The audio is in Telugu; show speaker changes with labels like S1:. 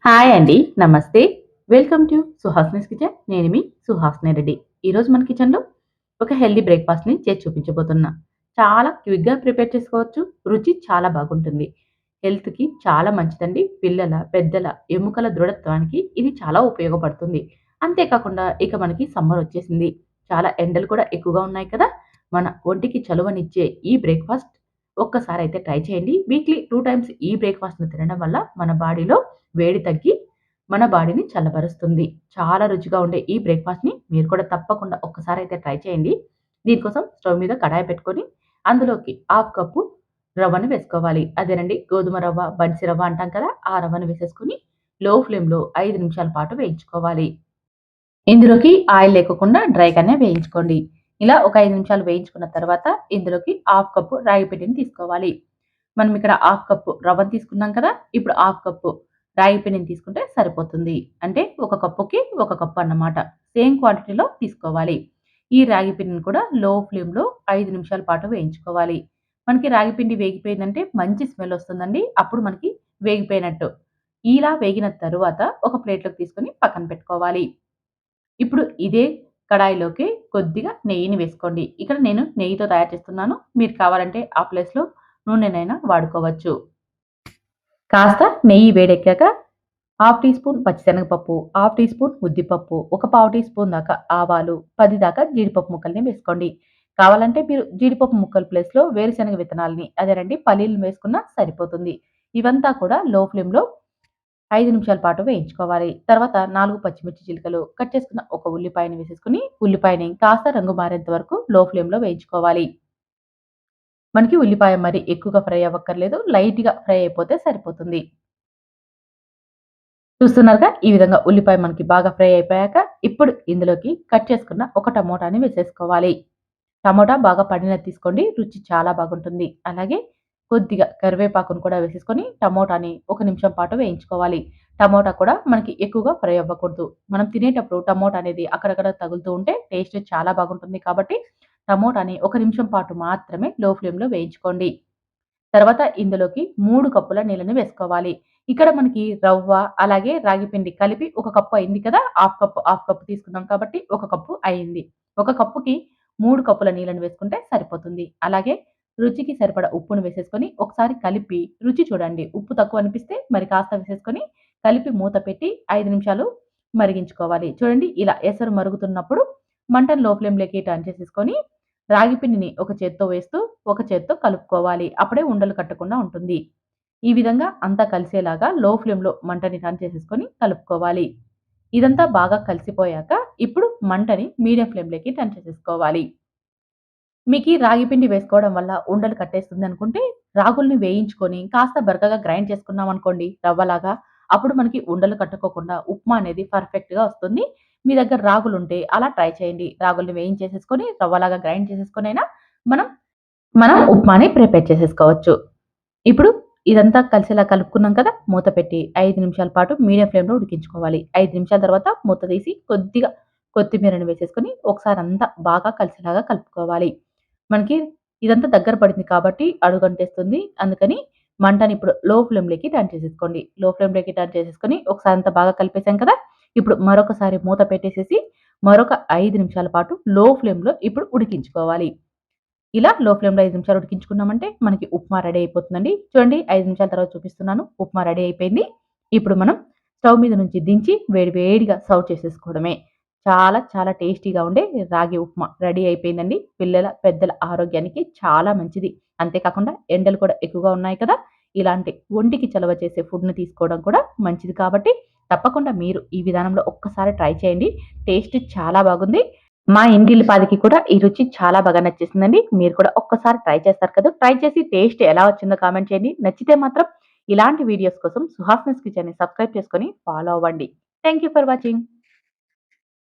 S1: హాయ్ అండి. నమస్తే. Welcome to Suhasini's kitchen. నేను మీ సుహాసిని రెడ్డి. ఈరోజు మన కిచెన్‌లో ఒక హెల్తీ బ్రేక్‌ఫాస్ట్‌ని చేసి చూపించబోతున్నా. చాలా క్విక్‌గా ప్రిపేర్ చేసుకోవచ్చు. రుచి చాలా బాగుంటుంది. హెల్త్‌కి చాలా మంచిదండి. పిల్లల, పెద్దల ఎముకల దృఢత్వానికి ఇది చాలా ఉపయోగపడుతుంది. అంతేకాకుండా ఇక మనకి సమ్మర్ వచ్చేసింది. చాలా ఎండలు కూడా ఎక్కువగా ఉన్నాయి కదా! మన ఒంటికి చలువనిచ్చే ఈ బ్రేక్‌ఫాస్ట్ ఒక్కసారైతే ట్రై చేయండి. వీక్లీ 2 టైమ్స్ ఈ బ్రేక్‌ఫాస్ట్‌ని తినడం వల్ల మన బాడీలో వేడి తగ్గి మన బాడీని చల్లబరుస్తుంది. చాలా రుచిగా ఉండే ఈ బ్రేక్‌ఫాస్ట్‌ని మీరు కూడా తప్పకుండా ఒక్కసారైతే ట్రై చేయండి. దీనికోసం స్టవ్ మీద కడాయి పెట్టుకొని అందులోకి హాఫ్ కప్పు రవ్వను వేసుకోవాలి. అదేనండి గోధుమ రవ్వ, బన్సీ రవ్వ అంటాం కదా! ఆ రవ్వను వేసేసుకొని లో ఫ్లేమ్‌లో 5 నిమిషాల పాటు వేయించుకోవాలి. ఇందులోకి ఆయిల్ లేకోకుండా డ్రైగానే వేయించుకోండి. ఇలా ఒక 5 నిమిషాలు వేయించుకున్న తర్వాత ఇందులోకి హాఫ్ కప్పు రాగి పిండిని తీసుకోవాలి. మనం ఇక్కడ హాఫ్ కప్పు రవ్వను తీసుకున్నాం కదా! ఇప్పుడు హాఫ్ కప్పు రాగి పిండిని తీసుకుంటే సరిపోతుంది. అంటే ఒక కప్పుకి ఒక కప్పు అన్నమాట. సేమ్ క్వాంటిటీలో తీసుకోవాలి. ఈ రాగి పిండిని కూడా లో ఫ్లేమ్‌లో 5 నిమిషాల పాటు వేయించుకోవాలి. మనకి రాగి పిండి వేగిపోయిందంటే మంచి స్మెల్ వస్తుందండి. అప్పుడు మనకి వేగిపోయినట్టు. ఇలా వేగిన తరువాత ఒక ప్లేట్‌లోకి తీసుకొని పక్కన పెట్టుకోవాలి. ఇప్పుడు ఇదే కడాయిలోకి కొద్దిగా నెయ్యిని వేసుకోండి. ఇక్కడ నేను నెయ్యితో తయారు చేస్తున్నాను. మీరు కావాలంటే ఆ ప్లేస్‌లో నూనెనైనా వాడుకోవచ్చు. కాస్త నెయ్యి వేడెక్కాక హాఫ్ టీ స్పూన్ పచ్చిశనగపప్పు, హాఫ్ టీ స్పూన్ ఉద్దిపప్పు, ఒక పావు టీ స్పూన్ దాకా ఆవాలు, 10 దాకా జీడిపప్పు ముక్కల్ని వేసుకోండి. కావాలంటే మీరు జీడిపప్పు ముక్కల ప్లేస్‌లో వేరుశనగ విత్తనాలని అదేనండి పల్లీలను వేసుకున్నా సరిపోతుంది. ఇవంతా కూడా లో ఫ్లేమ్‌లో 5 నిమిషాల పాటు వేయించుకోవాలి. తర్వాత 4 పచ్చిమిర్చి చిలుకలు, కట్ చేసుకున్న ఒక ఉల్లిపాయని వేసేసుకొని, ఉల్లిపాయని కాస్త రంగు మారేంత వరకు లో ఫ్లేమ్‌లో వేయించుకోవాలి. మనకి ఉల్లిపాయ మరి ఎక్కువగా ఫ్రై అవ్వక్కర్లేదు. లైట్‌గా ఫ్రై అయిపోతే సరిపోతుంది. చూస్తున్నారుగా ఈ విధంగా ఉల్లిపాయ మనకి బాగా ఫ్రై అయిపోయాక, ఇప్పుడు ఇందులోకి కట్ చేసుకున్న ఒక టమోటాని వేసేసుకోవాలి. టమోటా బాగా పండినది తీసుకోండి. రుచి చాలా బాగుంటుంది. అలాగే కొద్దిగా కరివేపాకును కూడా వేసేసుకొని టమోటాని ఒక నిమిషం పాటు వేయించుకోవాలి. టమోటా కూడా మనకి ఎక్కువగా ఫ్రై అవ్వకూడదు. మనం తినేటప్పుడు టమోటా అనేది అక్కడక్కడ తగులుతూ ఉంటే టేస్ట్ చాలా బాగుంటుంది కాబట్టి టమోటాని ఒక నిమిషం పాటు మాత్రమే లో ఫ్లేమ్‌లో వేయించుకోండి. తర్వాత ఇందులోకి 3 కప్పుల నీళ్ళని వేసుకోవాలి. ఇక్కడ మనకి రవ్వ, అలాగే రాగి పిండి కలిపి ఒక కప్పు అయింది కదా! హాఫ్ కప్పు తీసుకున్నాం కాబట్టి ఒక కప్పు అయింది. ఒక కప్పుకి 3 కప్పుల నీళ్ళని వేసుకుంటే సరిపోతుంది. అలాగే రుచికి సరిపడా ఉప్పును వేసేసుకొని ఒకసారి కలిపి రుచి చూడండి. ఉప్పు తక్కువ అనిపిస్తే మరి కాస్త వేసేసుకొని కలిపి మూత పెట్టి 5 నిమిషాలు మరిగించుకోవాలి. చూడండి ఇలా ఎసరు మరుగుతున్నప్పుడు మంటను లో ఫ్లేమ్‌లోకి టర్న్ చేసేసుకొని రాగి పిండిని ఒక చేత్తో వేస్తూ, ఒక చేత్తో కలుపుకోవాలి. అప్పుడే ఉండలు కట్టకుండా ఉంటుంది. ఈ విధంగా అంతా కలిసేలాగా లో ఫ్లేమ్‌లో మంటని టర్న్ చేసేసుకొని కలుపుకోవాలి. ఇదంతా బాగా కలిసిపోయాక ఇప్పుడు మంటని మీడియం ఫ్లేమ్‌లోకి టర్న్ చేసేసుకోవాలి. మీకీ రాగి పిండి వేసుకోవడం వల్ల ఉండలు కట్టేస్తుందనుకుంటే, రాగుల్ని వేయించుకొని కాస్త బరకగా గ్రైండ్ చేసుకున్నామనుకోండి రవ్వలాగా, అప్పుడు మనకి ఉండలు కట్టుకోకుండా ఉప్మా అనేది పర్ఫెక్ట్‌గా వస్తుంది. మీ దగ్గర రాగులుంటే అలా ట్రై చేయండి. రాగుల్ని వేయించేసేసుకొని రవ్వలాగా గ్రైండ్ చేసేసుకొనైనా మనం మనం ఉప్మాని ప్రిపేర్ చేసేసుకోవచ్చు. ఇప్పుడు ఇదంతా కలిసేలా కలుపుకున్నాం కదా! మూత పెట్టి 5 నిమిషాల పాటు మీడియం ఫ్లేమ్‌లో ఉడికించుకోవాలి. 5 నిమిషాల తర్వాత మూత తీసి కొద్దిగా కొత్తిమీరని వేసేసుకొని ఒకసారి అంతా బాగా కలిసేలాగా కలుపుకోవాలి. మనకి ఇదంతా దగ్గర పడింది కాబట్టి అడుగంటేస్తుంది. అందుకని మంటని ఇప్పుడు లో ఫ్లేమ్‌లోకి టర్న్ చేసేసుకోండి. లో ఫ్లేమ్‌లోకి టర్న్ చేసేసుకొని ఒకసారి అంతా బాగా కలిపేసాం కదా! ఇప్పుడు మరొకసారి మూత పెట్టేసేసి మరొక 5 నిమిషాల పాటు లో ఫ్లేమ్‌లో ఇప్పుడు ఉడికించుకోవాలి. ఇలా లో ఫ్లేమ్‌లో 5 నిమిషాలు ఉడికించుకున్నామంటే మనకి ఉప్మా రెడీ అయిపోతుందండి. చూడండి 5 నిమిషాల తర్వాత చూపిస్తున్నాను. ఉప్మా రెడీ అయిపోయింది. ఇప్పుడు మనం స్టవ్ మీద నుంచి దించి వేడి వేడిగా సర్వ్ చేసేసుకోవడమే. చాలా చాలా టేస్టీగా ఉండే రాగి ఉప్మా రెడీ అయిపోయిందండి. పిల్లల, పెద్దల ఆరోగ్యానికి చాలా మంచిది. అంతేకాకుండా ఎండలు కూడా ఎక్కువగా ఉన్నాయి కదా! ఇలాంటి ఒంటికి చలవ చేసే ఫుడ్‌ని తీసుకోవడం కూడా మంచిది కాబట్టి తప్పకుండా మీరు ఈ విధానంలో ఒక్కసారి ట్రై చేయండి. టేస్ట్ చాలా బాగుంది. మా ఇంటిల్లిపాదికి కూడా ఈ రుచి చాలా బాగా నచ్చేసిందండి. మీరు కూడా ఒక్కసారి ట్రై చేస్తారు కదా! ట్రై చేసి టేస్ట్ ఎలా వచ్చిందో కామెంట్ చేయండి. నచ్చితే మాత్రం ఇలాంటి వీడియోస్ కోసం సుహాసినీస్ కిచెన్‌ని సబ్స్క్రైబ్ చేసుకొని ఫాలో అవ్వండి. Thank you for watching.